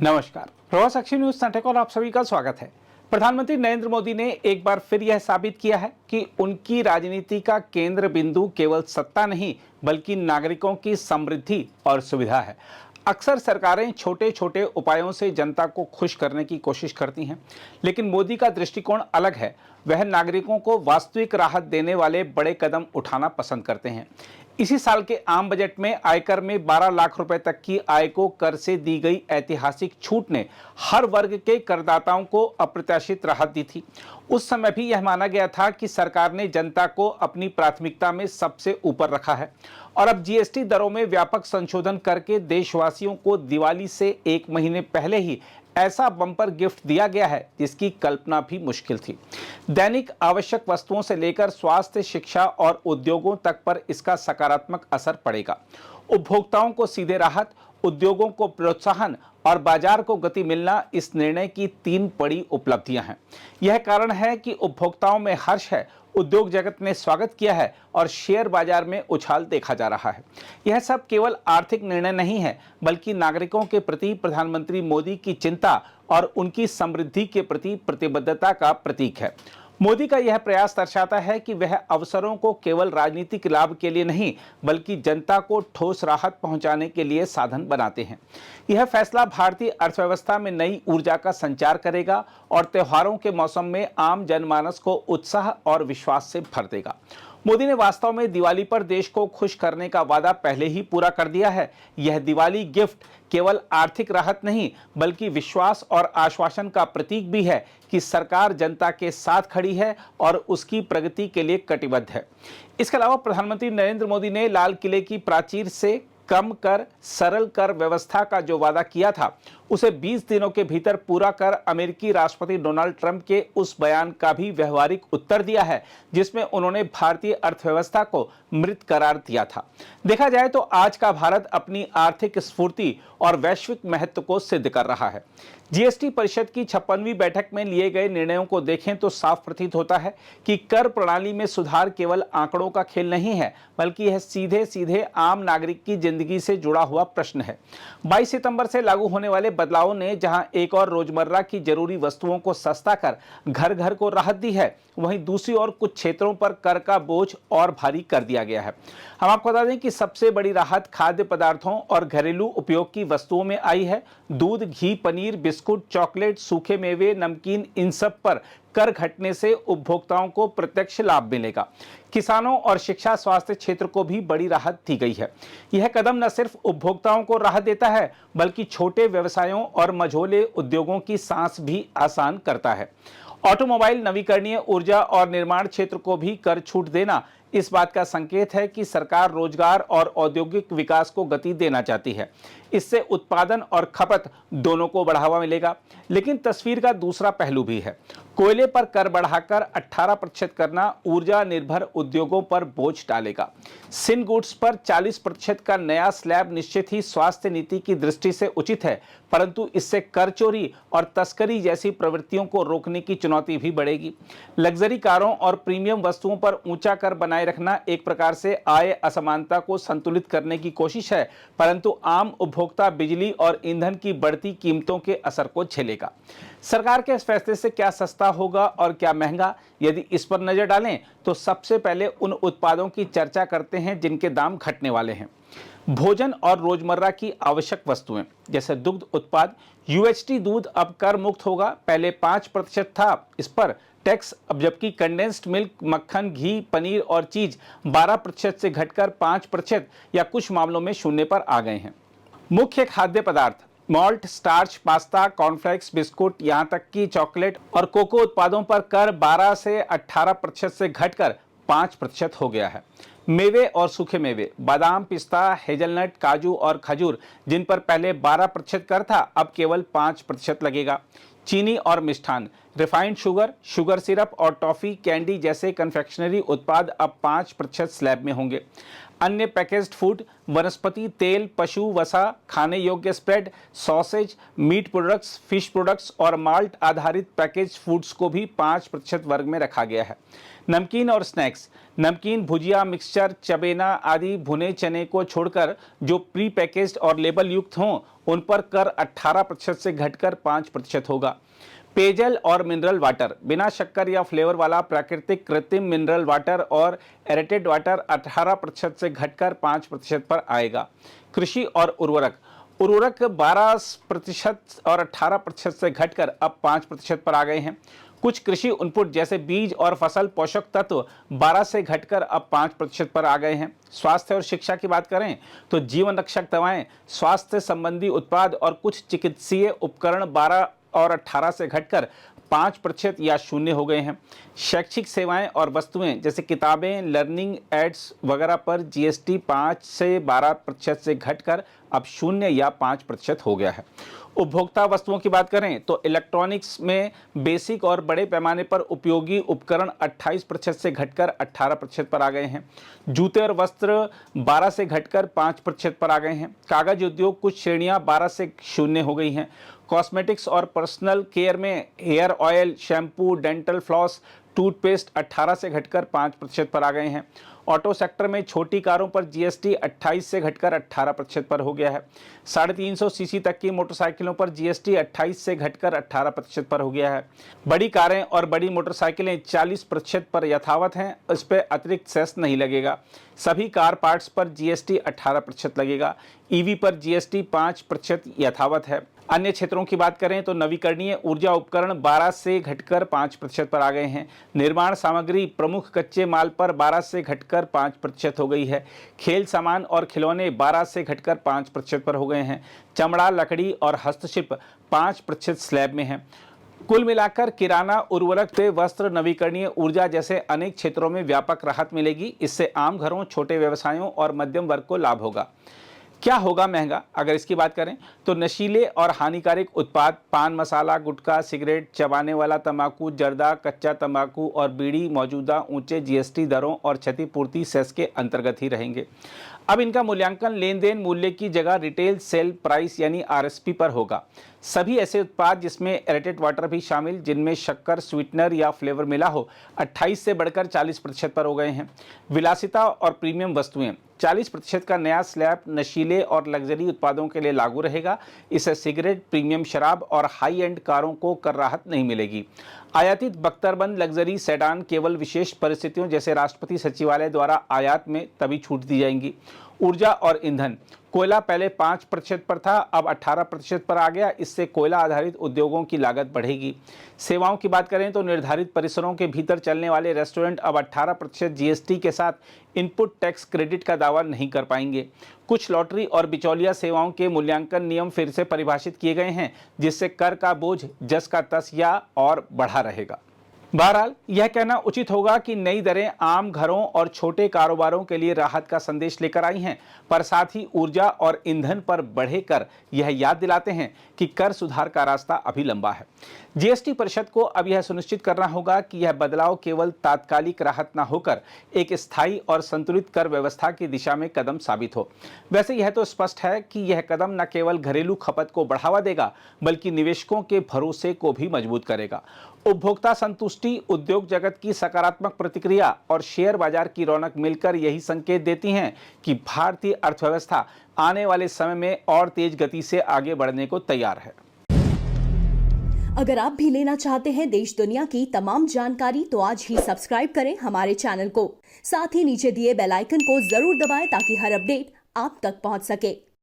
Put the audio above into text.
नमस्कार, प्रवास अक्षय न्यूज नाटक और आप सभी का स्वागत है। प्रधानमंत्री नरेंद्र मोदी ने एक बार फिर यह साबित किया है कि उनकी राजनीति का केंद्र बिंदु केवल सत्ता नहीं बल्कि नागरिकों की समृद्धि और सुविधा है। अक्सर सरकारें छोटे छोटे उपायों से जनता को खुश करने की कोशिश करती हैं, लेकिन मोदी का दृष्टिकोण अलग है। वह नागरिकों को वास्तविक राहत देने वाले बड़े कदम उठाना पसंद करते हैं। इसी साल के आम बजट में आयकर में 12 लाख रुपए तक की आय को कर से दी गई ऐतिहासिक छूट ने हर वर्ग के करदाताओं को अप्रत्याशित राहत दी थी। उस समय भी यह माना गया था कि सरकार ने जनता को अपनी प्राथमिकता में सबसे ऊपर रखा है। और अब जीएसटी दरों में व्यापक संशोधन करके देशवासियों को दिवाली से एक महीने पहले ही ऐसा बम्पर गिफ्ट दिया गया है जिसकी कल्पना भी मुश्किल थी। दैनिक आवश्यक वस्तुओं से लेकर स्वास्थ्य, शिक्षा और उद्योगों तक पर इसका सकारात्मक असर पड़ेगा। उपभोक्ताओं को सीधे राहत, उद्योगों को प्रोत्साहन और बाजार को गति मिलना इस निर्णय की तीन बड़ी उपलब्धियां हैं। यह कारण है कि उपभोक्ताओं में हर्ष है, उद्योग जगत ने स्वागत किया है और शेयर बाजार में उछाल देखा जा रहा है। यह सब केवल आर्थिक निर्णय नहीं है बल्कि नागरिकों के प्रति प्रधानमंत्री मोदी की चिंता और उनकी समृद्धि के प्रति प्रतिबद्धता का प्रतीक है। मोदी का यह प्रयास दर्शाता है कि वह अवसरों को केवल राजनीतिक लाभ के लिए नहीं बल्कि जनता को ठोस राहत पहुंचाने के लिए साधन बनाते हैं। यह फैसला भारतीय अर्थव्यवस्था में नई ऊर्जा का संचार करेगा और त्योहारों के मौसम में आम जनमानस को उत्साह और विश्वास से भर देगा। मोदी ने वास्तव में दिवाली पर देश को खुश करने का वादा पहले ही पूरा कर दिया है। यह दिवाली गिफ्ट केवल आर्थिक राहत नहीं बल्कि विश्वास और आश्वासन का प्रतीक भी है कि सरकार जनता के साथ खड़ी है और उसकी प्रगति के लिए कटिबद्ध है। इसके अलावा प्रधानमंत्री नरेंद्र मोदी ने लाल किले की प्राचीर से कम कर, सरल कर व्यवस्था का जो वादा किया था उसे 20 दिनों के भीतर पूरा कर अमेरिकी राष्ट्रपति डोनाल्ड ट्रंप के उस बयान का भी व्यवहारिक उत्तर दिया है जिसमें उन्होंने भारतीय अर्थव्यवस्था को मृत करार दिया था। देखा जाए तो आज का भारत अपनी आर्थिक स्फूर्ति और वैश्विक महत्व को सिद्ध कर रहा है। जीएसटी परिषद की 56वीं बैठक में लिए गए निर्णयों को देखें तो साफ प्रतीत होता है कि कर प्रणाली में सुधार केवल आंकड़ों का खेल नहीं है बल्कि यह सीधे सीधे आम नागरिक की जिंदगी से जुड़ा हुआ प्रश्न है। 22 सितंबर से लागू होने वाले बदलावों ने जहां एक और रोजमर्रा की जरूरी वस्तुओं को सस्ता कर घर घर को राहत दी है, वहीं दूसरी ओर कुछ क्षेत्रों पर कर का बोझ और भारी कर दिया गया है। हम आपको बता दें कि सबसे बड़ी राहत खाद्य पदार्थों और घरेलू उपयोग की वस्तुओं में आई है। दूध, घी, पनीर, बिस्कुट, चॉकलेट, सूखे मेवे, नमकीन, इन सब पर कर घटने से उपभोक्ताओं को प्रत्यक्ष लाभ मिलेगा। किसानों और शिक्षा स्वास्थ्य क्षेत्र को भी बड़ी राहत दी गई है। यह कदम न सिर्फ उपभोक्ताओं को राहत देता है बल्कि छोटे व्यवसायों और मझोले उद्योगों की सांस भी आसान करता है। ऑटोमोबाइल, नवीकरणीय ऊर्जा और निर्माण क्षेत्र को भी कर छूट देना इस बात का संकेत है कि सरकार रोजगार और औद्योगिक विकास को गति देना चाहती है। इससे उत्पादन और खपत दोनों को बढ़ावा मिलेगा। लेकिन तस्वीर का दूसरा पहलू भी है। कोयले पर कर बढ़ाकर 18% करना ऊर्जा निर्भर उद्योगों पर बोझ डालेगा। सिन गुड्स पर 40% का नया स्लैब निश्चित ही स्वास्थ्य नीति की दृष्टि से उचित है, परंतु इससे कर चोरी और तस्करी जैसी प्रवृत्तियों को रोकने की चुनौती भी बढ़ेगी। लग्जरी कारों और प्रीमियम वस्तुओं पर ऊंचा कर बनाए रखना एक प्रकार से आय असमानता को संतुलित करने की कोशिश है, परंतु आम उपभोक्ता बिजली और ईंधन की बढ़ती कीमतों के असर को झेलेगा। सरकार के इस फैसले से क्या सस्ता होगा और क्या महंगा, यदि इस पर नजर डालें तो सबसे पहले उन उत्पादों की चर्चा करते हैं जिनके दाम घटने वाले हैं। भोजन और रोजमर्रा की आवश्यक वस्तुएं जैसे दुग्ध उत्पाद, यूएचटी दूध अब कर मुक्त होगा। पहले 5% था इस पर टैक्स, अब जबकि कंडेंस्ड मिल्क, मक्खन, घी, पनीर और चीज 12% से घटकर 5% या कुछ मामलों में शून्य पर आ गए हैं। मुख्य खाद्य पदार्थ malt, starch, pasta, cornflakes, biscuit, यहां तक कि चॉकलेट और कोको उत्पादों पर कर 12 से 18% से घटकर 5% हो गया है। मेवे और सूखे मेवे, बादाम, पिस्ता, हेजलनट, काजू और खजूर, जिन पर पहले 12% कर था, अब केवल 5% लगेगा। चीनी और मिष्ठान, रिफाइंड शुगर, शुगर सिरप और टॉफी, कैंडी जैसे कन्फेक्शनरी उत्पाद अब 5% स्लैब में होंगे। अन्य पैकेज्ड फूड, वनस्पति तेल, पशु वसा, खाने योग्य spread, sausage, meat products, fish products और माल्ट आधारित पैकेज फूड्स को भी 5% वर्ग में रखा गया है। नमकीन और स्नैक्स, नमकीन, भुजिया, मिक्सचर, चबेना आदि भुने चने को छोड़कर जो प्री पैकेज्ड और लेबल युक्त हों उन पर कर 18% से घटकर 5% होगा। पेयजल और मिनरल वाटर, बिना शक्कर या फ्लेवर वाला प्राकृतिक कृत्रिम मिनरल वाटर और एरेटेड वाटर 18% से घटकर 5% पर आएगा। कृषि और उर्वरक, उर्वरक 12% और 18% से घटकर अब 5% पर आ गए हैं। कुछ कृषि इनपुट जैसे बीज और फसल पोषक तत्व 12 से घटकर अब 5% पर आ गए हैं। स्वास्थ्य और शिक्षा की बात करें तो जीवन रक्षक दवाएं, स्वास्थ्य संबंधी उत्पाद और कुछ चिकित्सीय उपकरण 12 और 18 से घटकर 5% या शून्य हो गए हैं। शैक्षिक सेवाएं और वस्तुएं जैसे किताबें, लर्निंग एड्स वगैरह पर जीएसटी 5 से 12% से घटकर अब 0 या 5% हो गया है। उपभोक्ता वस्तुओं की बात करें तो इलेक्ट्रॉनिक्स में बेसिक और बड़े पैमाने पर उपयोगी उपकरण 28% से घटकर 18% पर आ गए हैं। जूते और वस्त्र 12 से घटकर 5% पर आ गए हैं। कागज उद्योग कुछ श्रेणियां 12 से 0 हो गई हैं। कॉस्मेटिक्स और पर्सनल केयर में hair oil, shampoo, dental floss, toothpaste 18 से घटकर 5% पर आ गए हैं। ऑटो सेक्टर में छोटी कारों पर जीएसटी 28 से घटकर 18% पर हो गया है। 350 सीसी तक की मोटरसाइकिलों पर जीएसटी 28 से घटकर 18% पर हो गया है। बड़ी कारें और बड़ी मोटरसाइकिलें 40% पर यथावत हैं, इस पर अतिरिक्त सेस नहीं लगेगा। सभी कार पार्ट्स पर जीएसटी 18% लगेगा। ईवी पर जीएसटी 5% यथावत है। अन्य क्षेत्रों की बात करें तो नवीकरणीय ऊर्जा उपकरण 12 से घटकर 5% पर आ गए हैं। निर्माण सामग्री प्रमुख कच्चे माल पर 12 से घटकर 5% हो गई है। खेल सामान और खिलौने 12 से घटकर 5% पर हो गए हैं। चमड़ा, लकड़ी और हस्तशिल्प 5% स्लैब में है। कुल मिलाकर किराना, उर्वरक, पेय, वस्त्र, नवीकरणीय ऊर्जा जैसे अनेक क्षेत्रों में व्यापक राहत मिलेगी। इससे आम घरों, छोटे व्यवसायों और मध्यम वर्ग को लाभ होगा। क्या होगा महंगा? अगर इसकी बात करें तो नशीले और हानिकारक उत्पाद, पान मसाला, गुटखा, सिगरेट, चबाने वाला तंबाकू, जर्दा, कच्चा तंबाकू और बीड़ी मौजूदा ऊंचे जीएसटी दरों और क्षतिपूर्ति सेस के अंतर्गत ही रहेंगे। अब इनका मूल्यांकन लेन देन मूल्य की जगह रिटेल सेल प्राइस यानी आरएसपी पर होगा। सभी ऐसे उत्पाद जिसमें एरेटेड वाटर भी शामिल, जिनमें शक्कर, स्वीटनर या फ्लेवर मिला हो, 28 से बढ़कर 40% पर हो गए हैं। विलासिता और प्रीमियम वस्तुएं 40% का नया स्लैब नशीले और लग्जरी उत्पादों के लिए लागू रहेगा। इससे सिगरेट, प्रीमियम शराब और हाई एंड कारों को कर राहत नहीं मिलेगी। आयातित बख्तरबंद लग्जरी सेडान केवल विशेष परिस्थितियों जैसे राष्ट्रपति सचिवालय द्वारा आयात में तभी छूट दी जाएंगी। ऊर्जा और ईंधन, कोयला पहले 5% पर था, अब 18% पर आ गया। इससे कोयला आधारित उद्योगों की लागत बढ़ेगी। सेवाओं की बात करें तो निर्धारित परिसरों के भीतर चलने वाले रेस्टोरेंट अब 18% जीएसटी के साथ इनपुट टैक्स क्रेडिट का दावा नहीं कर पाएंगे। कुछ लॉटरी और बिचौलिया सेवाओं के मूल्यांकन नियम फिर से परिभाषित किए गए हैं, जिससे कर का बोझ जस का तस या और बढ़ा रहेगा। बहरहाल यह कहना उचित होगा कि नई दरें आम घरों और छोटे कारोबारों के लिए राहत का संदेश लेकर आई हैं, पर साथ ही ऊर्जा और ईंधन पर बढ़े कर यह याद दिलाते हैं कि कर सुधार का रास्ता अभी लंबा है। जीएसटी परिषद को अब यह सुनिश्चित करना होगा कि यह बदलाव केवल तात्कालिक राहत न होकर एक स्थायी और संतुलित कर व्यवस्था की दिशा में कदम साबित हो। वैसे यह तो स्पष्ट है कि यह कदम न केवल घरेलू खपत को बढ़ावा देगा, बल्कि निवेशकों के भरोसे को भी मजबूत करेगा। उपभोक्ता संतुष्टि, उद्योग जगत की सकारात्मक प्रतिक्रिया और शेयर बाजार की रौनक मिलकर यही संकेत देती हैं कि भारतीय अर्थव्यवस्था आने वाले समय में और तेज गति से आगे बढ़ने को तैयार है। अगर आप भी लेना चाहते हैं देश दुनिया की तमाम जानकारी तो आज ही सब्सक्राइब करें हमारे चैनल को। साथ ही नीचे दिए बेल आइकन को जरूर दबाएं ताकि हर अपडेट आप तक पहुंच सके।